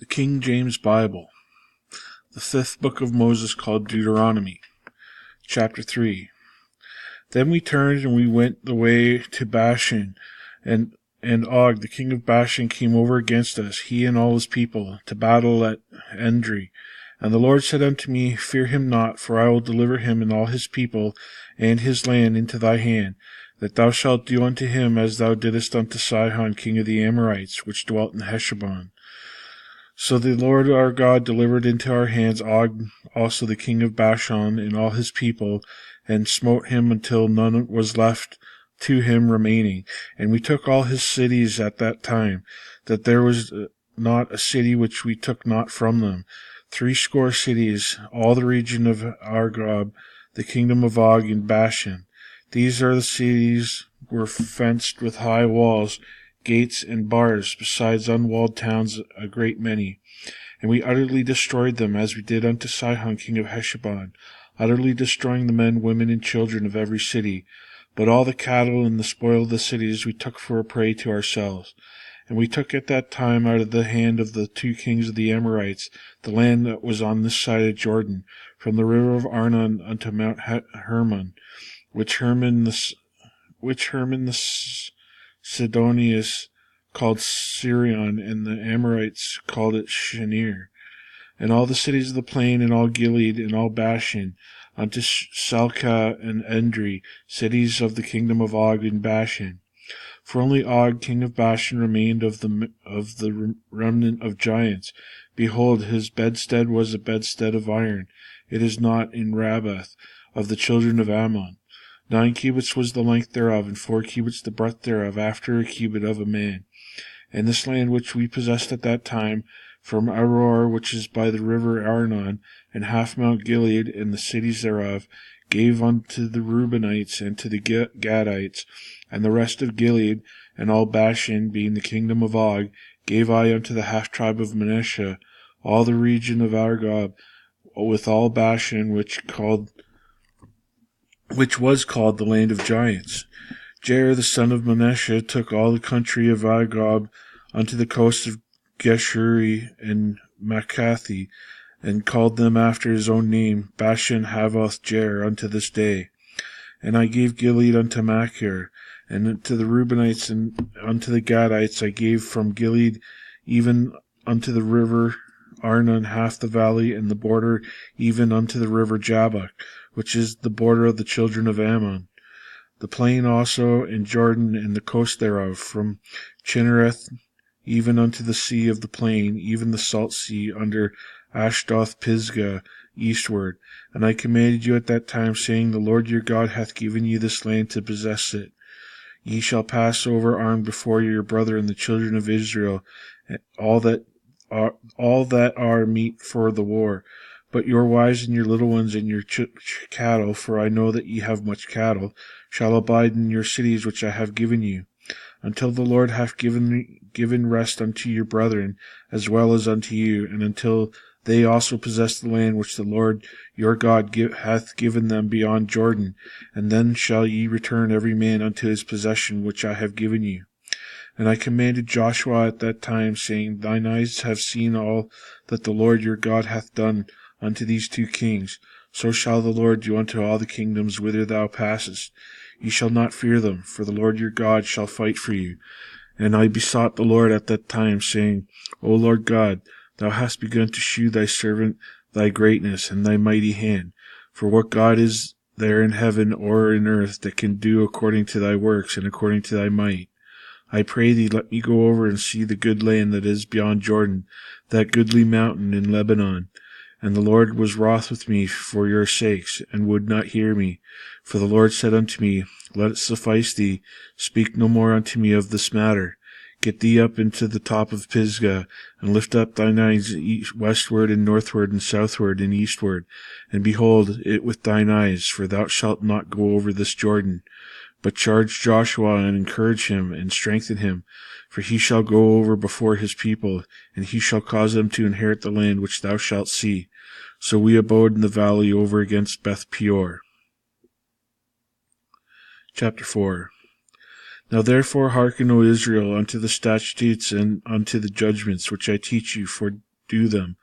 The King James Bible, the fifth book of Moses called Deuteronomy, chapter 3. Then we turned and we went the way to Bashan, and Og, the king of Bashan, came over against us, he and all his people, to battle at Endri. And the Lord said unto me, Fear him not, for I will deliver him and all his people and his land into thy hand, that thou shalt do unto him as thou didst unto Sihon king of the Amorites, which dwelt in Heshbon. So the Lord our God delivered into our hands Og, also the king of Bashan, and all his people, and smote him until none was left to him remaining. And we took all his cities at that time, that there was not a city which we took not from them. 80 cities, all the region of Argob, the kingdom of Og in Bashan. These are the cities were fenced with high walls, gates and bars, besides unwalled towns a great many. And we utterly destroyed them, as we did unto Sihon king of Heshbon, utterly destroying the men, women, and children of every city. But all the cattle and the spoil of the cities we took for a prey to ourselves. And we took at that time out of the hand of the 2 kings of the Amorites the land that was on this side of Jordan, from the river of Arnon unto Mount Hermon, which Hermon the Sidonians called Sirion, and the Amorites called it Shinir, and all the cities of the plain, and all Gilead, and all Bashan, unto Salcah and Endri, cities of the kingdom of Og in Bashan. For only Og, king of Bashan, remained of the remnant of giants. Behold, his bedstead was a bedstead of iron. It is not in Rabbath of the children of Ammon. 9 cubits was the length thereof, and 4 cubits the breadth thereof, after a cubit of a man. And this land which we possessed at that time, from Aroer, which is by the river Arnon, and half Mount Gilead, and the cities thereof, gave unto the Reubenites and to the Gadites, and the rest of Gilead, and all Bashan, being the kingdom of Og, gave I unto the half-tribe of Manasseh, all the region of Argob, with all Bashan, which was called the land of giants. Jair the son of Manasseh took all the country of Argob unto the coast of Geshuri and Makathi, and called them after his own name, Bashan Havoth Jair, unto this day. And I gave Gilead unto Machir, and to the Reubenites and unto the Gadites I gave from Gilead even unto the river Arnon half the valley, and the border even unto the river Jabbok, which is the border of the children of Ammon. The plain also, and Jordan, and the coast thereof, from Chinnereth even unto the sea of the plain, even the salt sea, under Ashdoth Pisgah, eastward. And I commanded you at that time, saying, The Lord your God hath given you this land to possess it. Ye shall pass over armed before your brethren the children of Israel, all that are meet for the war. But your wives and your little ones and your cattle, for I know that ye have much cattle, shall abide in your cities which I have given you, until the Lord hath given rest unto your brethren, as well as unto you, and until they also possess the land which the Lord your God hath given them beyond Jordan, and then shall ye return every man unto his possession which I have given you. And I commanded Joshua at that time, saying, Thine eyes have seen all that the Lord your God hath done unto these 2 kings. So shall the Lord do unto all the kingdoms whither thou passest. Ye shall not fear them, for the Lord your God shall fight for you. And I besought the Lord at that time, saying, O Lord God, thou hast begun to shew thy servant thy greatness and thy mighty hand. For what God is there in heaven or in earth that can do according to thy works and according to thy might? I pray thee, let me go over and see the good land that is beyond Jordan, that goodly mountain in Lebanon. And the Lord was wroth with me for your sakes, and would not hear me. For the Lord said unto me, Let it suffice thee, speak no more unto me of this matter. Get thee up into the top of Pisgah, and lift up thine eyes westward and northward and southward and eastward, and behold it with thine eyes, for thou shalt not go over this Jordan. But charge Joshua, and encourage him, and strengthen him, for he shall go over before his people, and he shall cause them to inherit the land which thou shalt see. So we abode in the valley over against Beth Peor. Chapter 4. Now therefore hearken, O Israel, unto the statutes and unto the judgments which I teach you, for do them,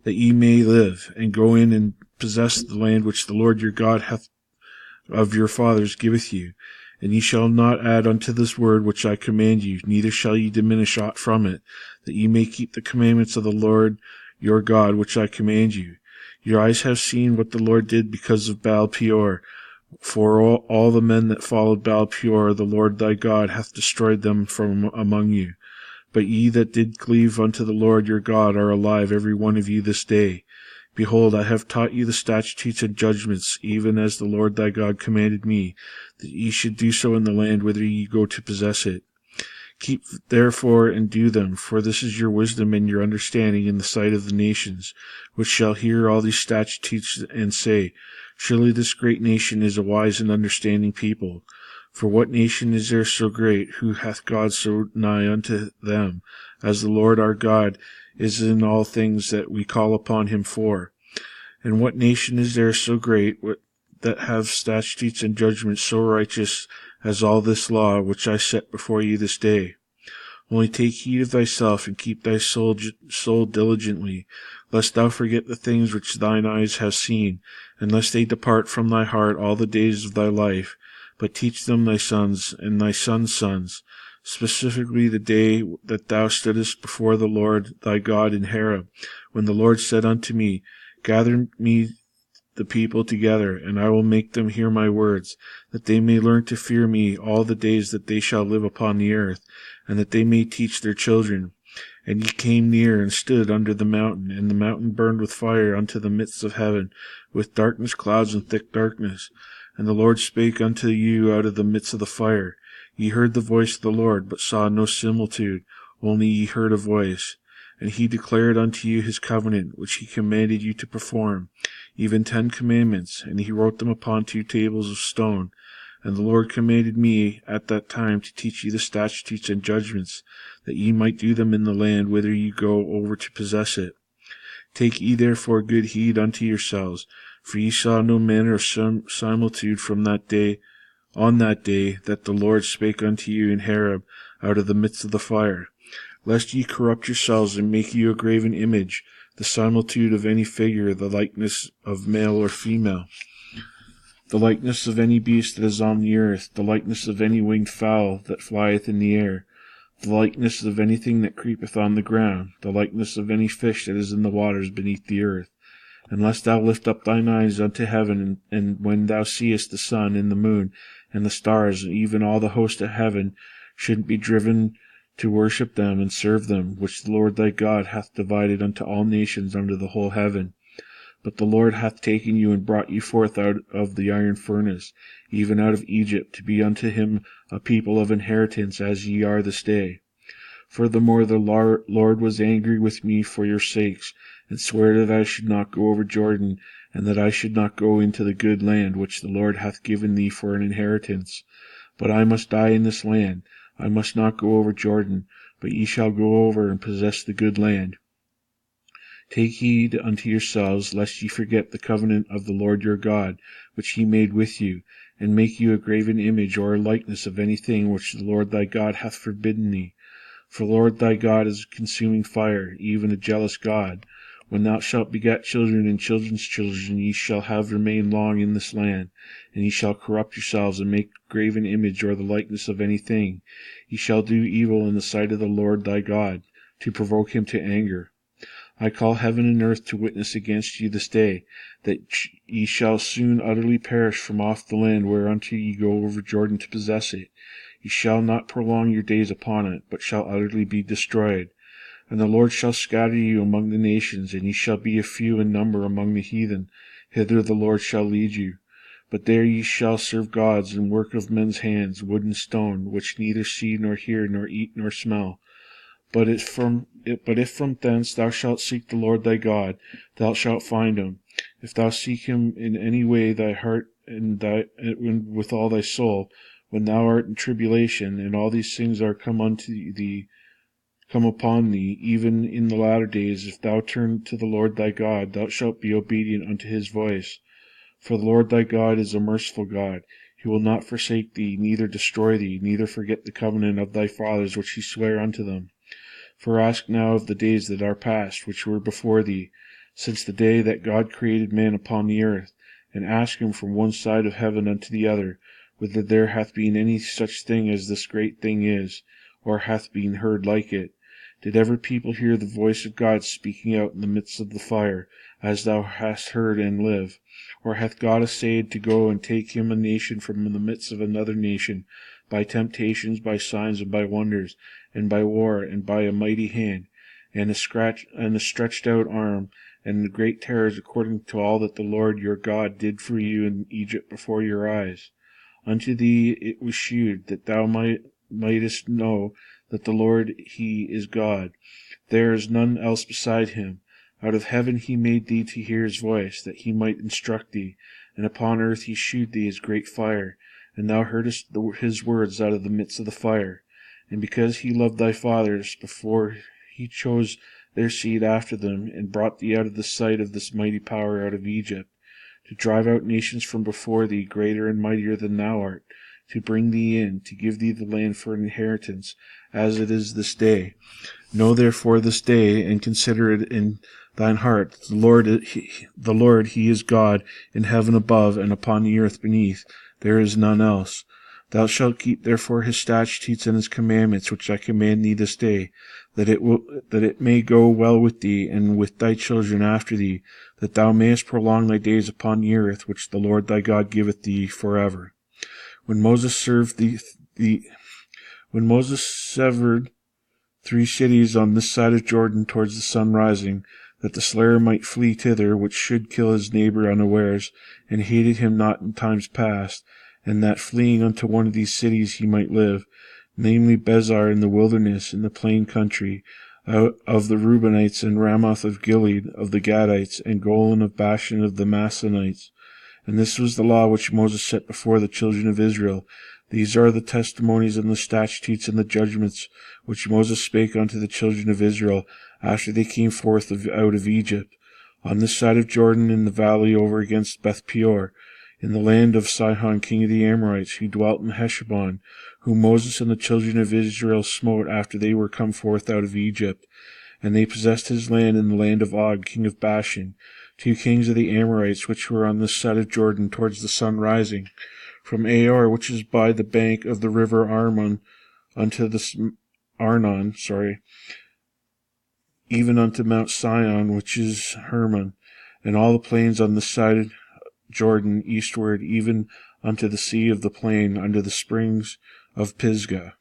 that ye may live, and go in and possess the land which the Lord your God hath of your fathers giveth you. And ye shall not add unto this word which I command you, neither shall ye diminish aught from it, that ye may keep the commandments of the Lord your God which I command you. Your eyes have seen what the Lord did because of Baal Peor. For all the men that followed Baal Peor, the Lord thy God hath destroyed them from among you. But ye that did cleave unto the Lord your God are alive, every one of you this day. Behold, I have taught you the statutes and judgments, even as the Lord thy God commanded me, that ye should do so in the land whither ye go to possess it. Keep therefore and do them, for this is your wisdom and your understanding in the sight of the nations, which shall hear all these statutes and say, Surely this great nation is a wise and understanding people. For what nation is there so great, who hath God so nigh unto them, as the Lord our God is in all things that we call upon him for? And what nation is there so great, that have statutes and judgments so righteous as all this law which I set before you this day? Only take heed of thyself, and keep thy soul diligently, lest thou forget the things which thine eyes have seen, and lest they depart from thy heart all the days of thy life, but teach them thy sons and thy sons' sons, specifically the day that thou stoodest before the Lord thy God in Horeb, when the Lord said unto me, Gather me the people together, and I will make them hear my words, that they may learn to fear me all the days that they shall live upon the earth, and that they may teach their children. And ye came near and stood under the mountain, and the mountain burned with fire unto the midst of heaven, with darkness, clouds, and thick darkness. And the Lord spake unto you out of the midst of the fire. Ye heard the voice of the Lord, but saw no similitude, only ye heard a voice. And he declared unto you his covenant, which he commanded you to perform, even 10 commandments, and he wrote them upon 2 tables of stone. And the Lord commanded me at that time to teach you the statutes and judgments, that ye might do them in the land whither ye go over to possess it. Take ye therefore good heed unto yourselves, for ye saw no manner of similitude from that day, on that day that the Lord spake unto you in Horeb out of the midst of the fire, lest ye corrupt yourselves and make you a graven image, the similitude of any figure, the likeness of male or female, the likeness of any beast that is on the earth, the likeness of any winged fowl that flieth in the air, the likeness of anything that creepeth on the ground, the likeness of any fish that is in the waters beneath the earth. Unless thou lift up thine eyes unto heaven, and when thou seest the sun and the moon and the stars, and even all the host of heaven, shouldn't be driven to worship them and serve them, which the Lord thy God hath divided unto all nations under the whole heaven. But the Lord hath taken you and brought you forth out of the iron furnace, even out of Egypt, to be unto him a people of inheritance, as ye are this day. Furthermore, the Lord was angry with me for your sakes, and sware that I should not go over Jordan, and that I should not go into the good land which the Lord hath given thee for an inheritance. But I must die in this land. I must not go over Jordan, but ye shall go over and possess the good land. Take heed unto yourselves, lest ye forget the covenant of the Lord your God, which he made with you, and make you a graven image or a likeness of anything which the Lord thy God hath forbidden thee. For the Lord thy God is a consuming fire, even a jealous God. When thou shalt beget children and children's children, ye shall have remained long in this land, and ye shall corrupt yourselves and make a graven image or the likeness of anything. Ye shall do evil in the sight of the Lord thy God, to provoke him to anger. I call heaven and earth to witness against you this day, that ye shall soon utterly perish from off the land whereunto ye go over Jordan to possess it. Ye shall not prolong your days upon it, but shall utterly be destroyed. And the Lord shall scatter you among the nations, and ye shall be a few in number among the heathen. Hither the Lord shall lead you. But there ye shall serve gods and work of men's hands, wood and stone, which neither see nor hear nor eat nor smell. But if from thence thou shalt seek the Lord thy God, thou shalt find him. If thou seek him in any way, thy heart and with all thy soul, when thou art in tribulation, and all these things are come upon thee, even in the latter days, if thou turn to the Lord thy God, thou shalt be obedient unto his voice. For the Lord thy God is a merciful God. He will not forsake thee, neither destroy thee, neither forget the covenant of thy fathers which he sware unto them. For ask now of the days that are past, which were before thee, since the day that God created man upon the earth, and ask him from one side of heaven unto the other, whether there hath been any such thing as this great thing is, or hath been heard like it. Did ever people hear the voice of God speaking out in the midst of the fire, as thou hast heard and live? Or hath God essayed to go and take him a nation from the midst of another nation, by temptations, by signs, and by wonders, and by war, and by a mighty hand, and a stretched out arm, and great terrors, according to all that the Lord your God did for you in Egypt before your eyes? Unto thee it was shewed, that thou mightest know that the Lord he is God. There is none else beside him. Out of heaven he made thee to hear his voice, that he might instruct thee, and upon earth he shewed thee his great fire, and thou heardest his words out of the midst of the fire. And because he loved thy fathers, before he chose their seed after them, and brought thee out of the sight of this mighty power out of Egypt, to drive out nations from before thee, greater and mightier than thou art, to bring thee in, to give thee the land for an inheritance, as it is this day. Know therefore this day, and consider it in thine heart, the Lord, he is God, in heaven above, and upon the earth beneath. There is none else. Thou shalt keep therefore his statutes and his commandments, which I command thee this day, that it may go well with thee, and with thy children after thee, that thou mayest prolong thy days upon the earth, which the Lord thy God giveth thee forever. When Moses severed 3 cities on this side of Jordan towards the sun rising, that the slayer might flee thither, which should kill his neighbor unawares, and hated him not in times past, and that fleeing unto one of these cities he might live, namely Bezar in the wilderness, in the plain country, of the Reubenites, and Ramoth of Gilead, of the Gadites, and Golan of Bashan of the Manassites. And this was the law which Moses set before the children of Israel. These are the testimonies and the statutes and the judgments which Moses spake unto the children of Israel after they came forth out of Egypt, on this side of Jordan, in the valley over against Beth Peor, in the land of Sihon king of the Amorites, who dwelt in Heshbon, whom Moses and the children of Israel smote after they were come forth out of Egypt. And they possessed his land in the land of Og king of Bashan, 2 kings of the Amorites, which were on this side of Jordan towards the sun rising, from Aor, which is by the bank of the river Arnon, even unto Mount Sion, which is Hermon, and all the plains on this side of Jordan eastward, even unto the sea of the plain, under the springs of Pisgah.